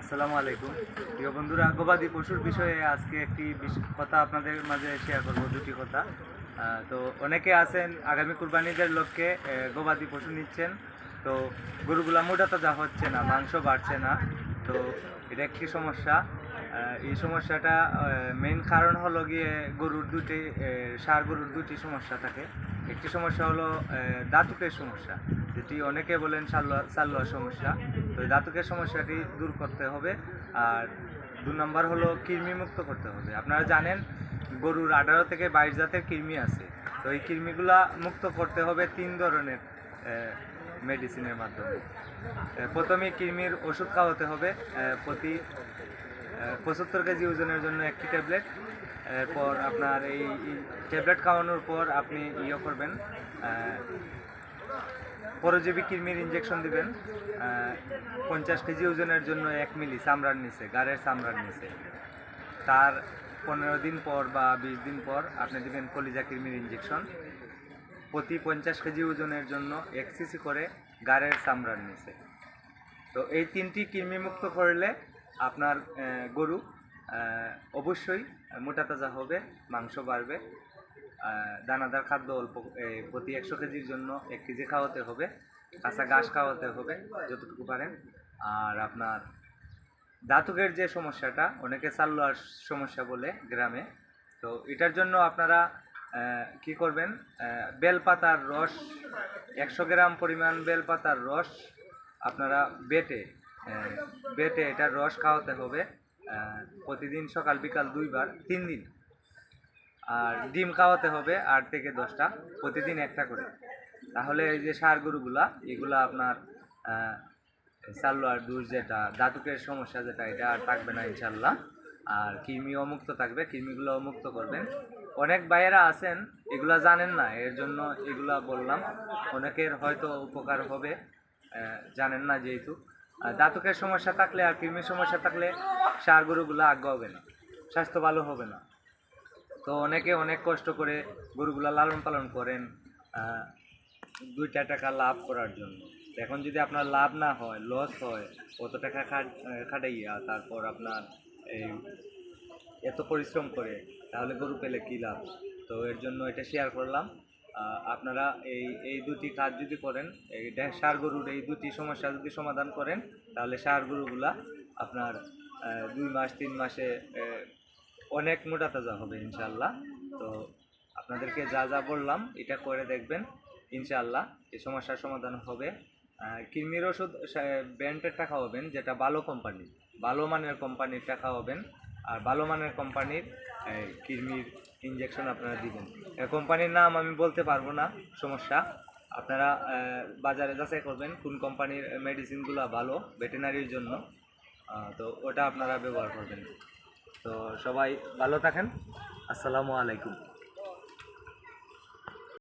আসসালামু আলাইকুম প্রিয় বন্ধুরা, গবাদি পশুর বিষয়ে আজকে একটি কথা আপনাদের মাঝে শেয়ার করব। দুটি কথা। তো অনেকে আছেন আগামী কুরবানিদের লক্ষ্যে গবাদি পশু নিচ্ছেন, তো গরুগুলা মোটা তাজা হচ্ছে না, মাংস বাড়ছে না। তো এটা একটি সমস্যা। এই সমস্যাটা মেইন কারণ হলো গিয়ে ষাঁড় গরুর দুটি সমস্যা থাকে। একটি সমস্যা হলো দাঁতুকের সমস্যা, যেটি অনেকে বলেন সাল্লোয়ার সমস্যা। তো দাঁতুকের সমস্যাটি দূর করতে হবে। আর 2 নম্বর হলো কৃমি মুক্ত করতে হবে। আপনারা জানেন গরুর 18 থেকে 22 জাতের কৃমি আছে। তো এই কৃমিগুলা মুক্ত করতে হবে 3 ধরনের মেডিসিনের মাধ্যমে। প্রথমে কৃমির ওষুধ খাওয়াতে হবে প্রতি 75 কেজি ওজনের জন্য একটি ট্যাবলেট। এরপর আপনার এই ট্যাবলেট খাওয়ানোর পর আপনি করবেন, পরজীবী কৃমির ইঞ্জেকশন দিবেন 50 কেজি ওজনের জন্য 1 মিলি চামড়ার নিচে, গাড়ের চামড়ার নিচে। তার 15 দিন পর বা 20 দিন পর আপনি দিবেন কলিজা কৃমির ইঞ্জেকশন প্রতি 50 কেজি ওজনের জন্য 1 সিসি করে গাড়ের চামড়ার নিচে। তো এই 3টি কৃমিমুক্ত করলে আপনার গরু অবশ্যই মোটা তাজা হবে, মাংস বাড়বে। দানাদার খাদ্য অল্প, প্রতি 100 কেজির জন্য 1 কেজি খাওয়াতে হবে, কাঁচা ঘাস খাওয়াতে হবে যতটুকু পারেন। আর আপনার দাঁতুকের যে সমস্যাটা, অনেকে সাল্লোয়ার সমস্যা বলে গ্রামে, তো এটার জন্য আপনারা কি করবেন, বেলপাতার রস 100 গ্রাম পরিমাণ বেলপাতার রস আপনারা বেটে এটার রস খাওয়াতে হবে প্রতিদিন সকাল বিকাল 2 বার 3 দিন। আর ডিম খাওয়াতে হবে 8 থেকে 10টা, প্রতিদিন একটা করে। তাহলে এই যে ষাঁড় গরুগুলা, এগুলা আপনার সাল্লোয়ার দোষ যেটা, দাঁতুকের সমস্যা যেটা, এটা আর থাকবে না ইনশাল্লাহ। আর কৃমিও মুক্ত থাকবে, কৃমিগুলো মুক্ত করবেন। অনেক ভাইয়েরা আছেন এগুলা জানেন না, এর জন্য এগুলা বললাম। অনেকের হয়তো উপকার হবে, জানেন না যেহেতু। দাঁতুকের সমস্যা থাকলে আর কৃমির সমস্যা থাকলে ষাঁড় গরুগুলো আজ্ঞা হবে না, স্বাস্থ্য ভালো হবে না। তো অনেকে অনেক কষ্ট করে গরুগুলা লালন পালন করেন 2টা টাকা লাভ করার জন্য। এখন যদি আপনার লাভ না হয়, লস হয়, কত টাকা খাটাইয়া তারপর আপনার এই এত পরিশ্রম করে, তাহলে গরু পেলে কী লাভ? তো এর জন্য এটা শেয়ার করলাম। আপনারা এই দুটি কাজ যদি করেন, এই ষাঁড় গরুর এই দুটি সমস্যা যদি সমাধান করেন, তাহলে ষাঁড় গরুগুলা আপনার 2 মাস 3 মাসে অনেক মোটা তাজা হবে ইনশাল্লাহ। তো আপনাদেরকে যা যা বললাম এটা করে দেখবেন, ইনশাল্লাহ এই সমস্যার সমাধান হবে। কৃমির ওষুধ ব্র্যান্ডেরটা খাওয়াবেন, যেটা ভালো কোম্পানি, ভালো মানের কোম্পানিরটা খাওয়াবেন। আর ভালো মানের কোম্পানির কৃমির ইঞ্জেকশন আপনারা দিবেন। কোম্পানির নাম আমি বলতে পারবো না, সমস্যা। আপনারা বাজারে যাচাই করবেন কোন কোম্পানির মেডিসিনগুলো ভালো ভেটেরিনারির জন্য, তো ওটা আপনারা ব্যবহার করবেন। তো সবাই ভালো থাকেন। আসসালামু আলাইকুম।